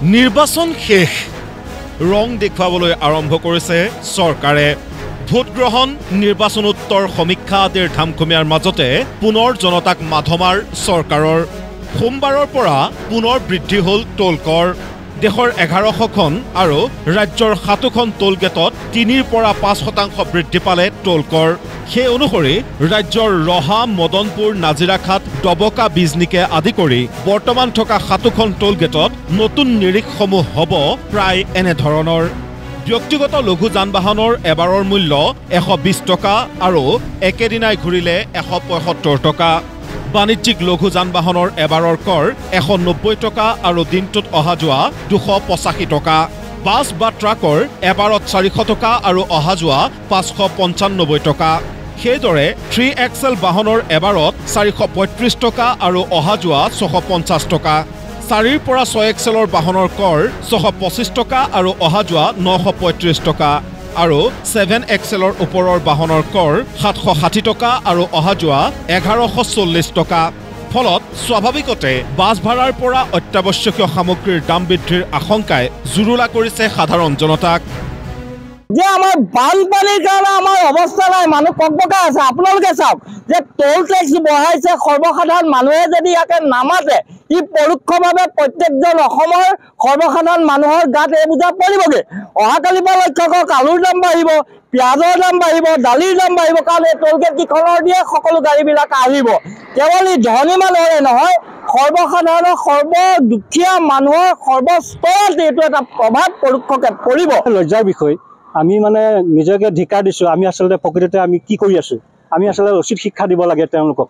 নিৰ্বাচন শেষ ৰং দেখুৱাবলৈ আৰম্ভ কৰিছে চৰকাৰে ভোটগ্ৰহণ নিৰ্বাচনোত্তৰ সমীক্ষা আদিৰ ধামখুমীয়াৰ মাজতে পুনৰ জনতাক মাধমাৰ চৰকাৰৰ সোমবাৰৰ পৰা পুনৰ বৃদ্ধি হ'ল টোল কৰ দেশৰ 1100খন আৰু ৰাজ্যৰ 7খন টোল গেটত 3ৰ পৰা 5% বৃদ্ধি পালে টোল কৰ সেই অনুসৰি ৰাজ্যৰ ৰহা মদনপুৰ নাজিৰাখাট ডবকা বিজনিকে আদি কৰি বৰ্তমান থকা 7খন টোল গেটত নতুন নিৰীক্ষসমূহ হ'ব প্ৰায় এনে ধৰণৰ ব্যক্তিগত লঘু যান-বাহনৰ এবাৰৰ মূল্য 120 টকা আৰু একেদিনাই ঘূৰিলে 175 টকা বাণিজ্যিক লঘু যান-বাহনৰ এবাৰৰ কৰ 190 টকা আৰু দিনটোত অহা যোৱা 285 টকা বাছ বা ট্ৰাকৰ এবাৰত 400 টকা আৰু অহা যোৱা 595 টকা সেইদৰে 3XL বাহনৰ এবাৰত 435 টকা আৰু অহা যোৱা 650 টকা 4ৰ পৰা 6XLৰ বাহনৰ কৰ 625 টকা আৰু অহা যোৱা 935 টকা আৰু 7XLৰ ওপৰৰ বাহনৰ কৰ 760 টকা আৰু অহা যোৱা 1140 টকা ফলত স্বাভাৱিকতে বাছ ভাড়াৰ পৰা অত্যাৱশ্যকীয় সামগ্ৰীৰ দাম বৃদ্ধিৰ আশংকাই জুৰুলা কৰিছে সাধাৰণ জনতাক যে আমাৰ বানপানীৰ কাৰণে আমাৰ অৱস্থা নাই মানুহ ককবকা আছে আপোনালোকে চাওক যে টোল টেক্স বঢ়াইছে সৰ্বসাধাৰণ মানুহে যদি ইয়াকে নামাতে ই পৰোক্ষভাৱে প্ৰত্যেকজন অসমৰ সৰ্বসাধাৰণ মানুহৰ গাত এই বোজা পৰিবগে অহাকালিৰ পৰা লক্ষ্য কৰক আলুৰ দাম বাঢ়িব পিঁয়াজৰ দাম বাঢ়িব দালিৰ দাম বাঢ়িব কাৰণ এই টোল গেট কেইখনৰ দিয়ে সকলো গাড়ীবিলাক আহিব কেৱল ই ধনী মানুহৰে নহয় সৰ্বসাধাৰণৰ সৰ্বদুখীয়া মানুহৰ সৰ্বস্তৰত এইটো এটা প্ৰভাৱ পৰোক্ষকে পৰিব লজ্জাৰ বিষয় আমি মানে নিজকে ধিক্কাৰ দিছোঁ আমি আচলতে প্ৰকৃততে আমি কি কৰি আছোঁ আমি আচলতে উচিত শিক্ষা দিব লাগে তেওঁলোকক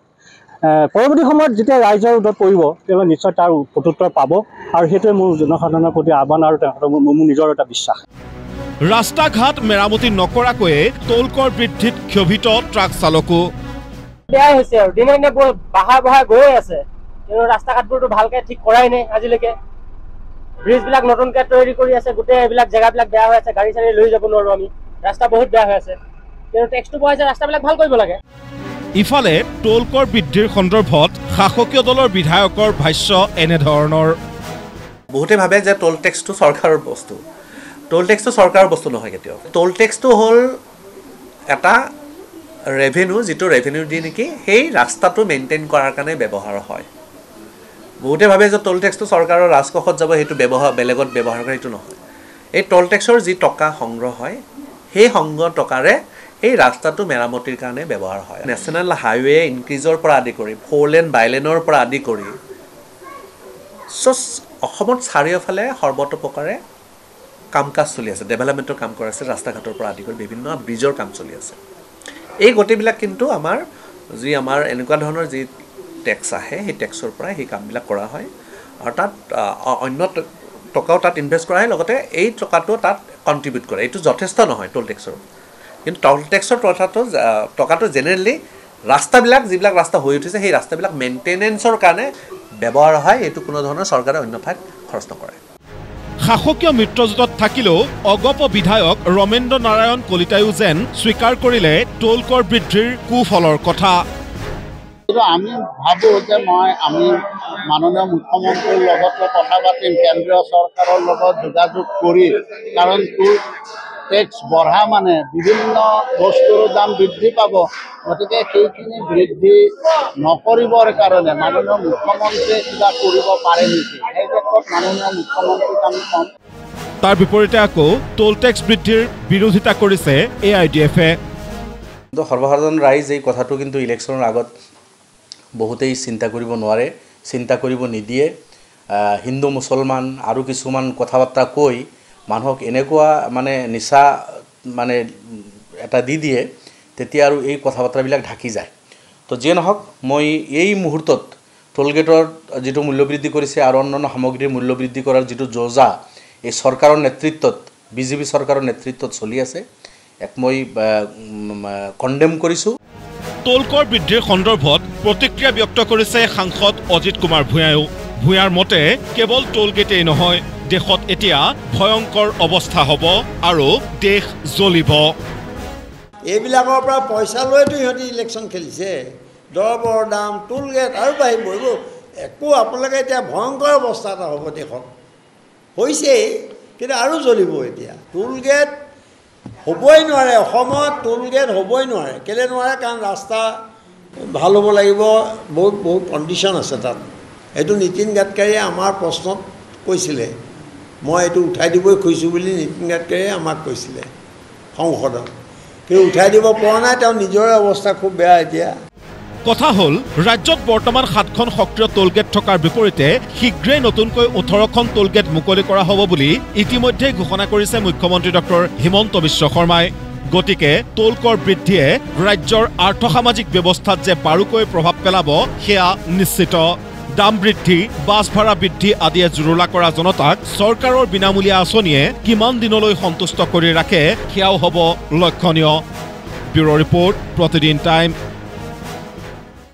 পৰৱৰ্তী সময়ত যেতিয়া ৰাইজৰ ওপৰত পৰিব তেওঁলোকে নিশ্চয় তাৰ প্ৰত্যুত্তৰ পাব আৰু সেইটোৱে মোৰ জনসাধাৰণৰ প্ৰতি আহ্বান আৰু মোৰ নিজৰ এটা বিশ্বাস ৰাস্তা ঘাট মেৰামতি নকৰাকৈয়ে টোল কৰ বৃদ্ধিত ক্ষোভিত ট্ৰাক চালকো বেয়া হৈছে আৰু দিনে দিনে বঢ়াই গৈ আছে কিন্তু ৰাস্তা ঘাটবোৰটো ভালকে ঠিক কৰাই নাই আজিলৈকে ব্ৰিজবিলাক নতুনকৈ তৈয়াৰী কৰি আছে গোটেই এইবিলাক জেগাবিলাক বেয়া হৈ আছে গাড়ী চাড়ী লৈ যাব নোৱাৰোঁ আমি ৰাস্তা বহুত বেয়া হৈ আছে কিন্তু টেক্সটো বঢ়াইছে ৰাস্তাবিলাক ভাল কৰিব লাগে ইফালে টোল কৰ বৃদ্ধিৰ সন্দৰ্ভত শাসকীয় দলৰ বিধায়কৰ ভাষ্য এনেধৰণৰ বহুতে ভাবে যে টোল টেক্সটো চৰকাৰৰ বস্তু টোল টেক্সটো চৰকাৰৰ বস্তু নহয় কেতিয়াও টোল টেক্সটো হ'ল এটা ৰেভিনিউ যিটো ৰেভিনিউ দি নেকি সেই ৰাস্তাটো মেইনটেইন কৰাৰ কাৰণে ব্যৱহাৰ হয় বহুতে ভাবে যে টোল টেক্সটো চৰকাৰৰ ৰাজকোষত যাব সেইটো বেলেগত ব্যৱহাৰ কৰে এইটো নহয় এই টোল টেক্সৰ যি টকা সংগ্ৰহ হয় সেই সংগ্ৰহ টকাৰে এই ৰাস্তাটো মেৰামতিৰ কাৰণে ব্যৱহাৰ হয় নেশ্যনেল হাইৱে ইনক্ৰিজৰ পৰা আদি কৰি 4 লেন বাইলেনৰ পৰা আদি কৰি অসমত চাৰিওফালে সৰ্বতোপ্ৰকাৰে কাম কাজ চলি আছে ডেভেলপমেণ্টৰ কাম কৰা আছে ৰাস্তা ঘাটৰ পৰা আদি কৰি বিভিন্ন ব্ৰিজৰ কাম চলি আছে এই গোটেইবিলাক কিন্তু আমাৰ এনেকুৱা ধৰণৰ যি টেক্স আহে সেই টেক্সৰ পৰা সেই কামবিলাক কৰা হয় আৰু তাত অন্য টকাও তাত ইনভেষ্ট কৰা হয় লগতে এই টকাটো তাত কণ্ট্ৰিবিউট কৰে এইটো যথেষ্ট নহয় টোল টেক্সৰ কিন্তু টোল টেক্সৰ টকাটো জেনেৰেলি ৰাস্তাবিলাক যিবিলাক ৰাস্তা হৈ উঠিছে সেই ৰাস্তাবিলাক মেইনটেনেন্সৰ কাৰণে ব্যৱহাৰ হয় এইটো কোনো ধৰণৰ চৰকাৰে অন্য ঠাইত খৰচ নকৰে শাসকীয় মিত্ৰজোঁটত থাকিলেও অগপ বিধায়ক ৰমেন্দ্ৰ নাৰায়ণ কলিতায়ো যেন স্বীকাৰ কৰিলে টোল কৰ বৃদ্ধিৰ কুফলৰ কথা আমি ভাবোঁ যে আমি মাননীয় মুখ্যমন্ত্ৰীৰ লগতে কথা পাতিম কেন্দ্ৰীয় চৰকাৰৰ লগত যোগাযোগ কৰি কাৰণ টোল টেক্স বঢ়া মানে বিভিন্ন বস্তুৰ দাম বৃদ্ধি পাব গতিকে সেইখিনি বৃদ্ধি নকৰিবৰ কাৰণে মাননীয় মুখ্যমন্ত্ৰীয়ে কিবা কৰিব পাৰে নেকি সেই ক্ষেত্ৰত মাননীয় মুখ্যমন্ত্ৰীক আমি কম তাৰ বিপৰীতে আকৌ টোল টেক্স বৃদ্ধিৰ বিৰোধিতা কৰিছে AIDF-এ সৰ্বসাধাৰণ ৰাইজ এই কথাটো কিন্তু ইলেকশ্যনৰ আগত বহুতেই চিন্তা কৰিব নোৱাৰে চিন্তা কৰিব নিদিয়ে হিন্দু মুছলমান আৰু কিছুমান কথা বাৰ্তা কৈ মানুহক এনেকুৱা মানে নিচা মানে এটা দি দিয়ে তেতিয়া আৰু এই কথা বাৰ্তাবিলাক ঢাকি যায় তো যিয়ে নহওক মই এই মুহূৰ্তত টোল গেটৰ যিটো মূল্যবৃদ্ধি কৰিছে আৰু অন্যান্য সামগ্ৰীৰ মূল্যবৃদ্ধি কৰাৰ যিটো যোজা এই চৰকাৰৰ নেতৃত্বত বিজেপি চৰকাৰৰ নেতৃত্বত চলি আছে এক মই কণ্ডেম কৰিছোঁ টোল কৰ বৃদ্ধিৰ সন্দৰ্ভত প্ৰতিক্ৰিয়া ব্যক্ত কৰিছে সাংসদ অজিত কুমাৰ ভূঞাৰ মতে কেৱল টোল গেটেই নহয় দেশত এতিয়া ভয়ংকৰ অৱস্থা হ'ব আৰু দেশ জ্বলিব এইবিলাকৰ পৰা পইচা লৈতো ইহঁতি ইলেকশ্যন খেলিছে দৰবৰ দাম টোল গেট আৰু বাঢ়িব একো আপোনালোকে এতিয়া ভয়ংকৰ অৱস্থা এটা হ'ব দেশত হৈছেই, কিন্তু আৰু জ্বলিব এতিয়া। টোল গেট হ'বই নোৱাৰে, অসমত টোল গেট হ'বই নোৱাৰে। কেলৈ নোৱাৰে? কাৰণ ৰাস্তা ভাল হ'ব লাগিব, বহুত কণ্ডিশ্যন আছে তাত। এইটো নীতিন গাডকাৰীয়ে আমাৰ প্ৰশ্নত কৈছিলে, মই এইটো উঠাই দিবই খুজিছোঁ বুলি নীতিন গাডকাৰীয়ে আমাক কৈছিলে সংসদত, কিন্তু উঠাই দিব পৰা নাই। তেওঁ নিজৰে অৱস্থা খুব বেয়া এতিয়া। কথা হ'ল, ৰাজ্যত বৰ্তমান 7খন সক্ৰিয় টোলগেট থকাৰ বিপৰীতে শীঘ্ৰেই নতুনকৈ 18খন টোলগেট মুকলি কৰা হ'ব বুলি ইতিমধ্যে ঘোষণা কৰিছে মুখ্যমন্ত্ৰী ডক্টৰ হিমন্ত বিশ্ব শৰ্মাই। গতিকে টোল কৰ বৃদ্ধিয়ে ৰাজ্যৰ আৰ্থসামাজিক ব্যৱস্থাত যে বাৰুকৈ প্ৰভাৱ পেলাব সেয়া নিশ্চিত। দাম বৃদ্ধি, বাছ ভাড়া বৃদ্ধি আদিয়ে জুৰুলা কৰা জনতাক চৰকাৰৰ বিনামূলীয়া আঁচনিয়ে কিমান দিনলৈ সন্তুষ্ট কৰি ৰাখে সেয়াও হ'ব লক্ষণীয়। ব্যুৰ' ৰিপৰ্ট, প্ৰতিদিন টাইম।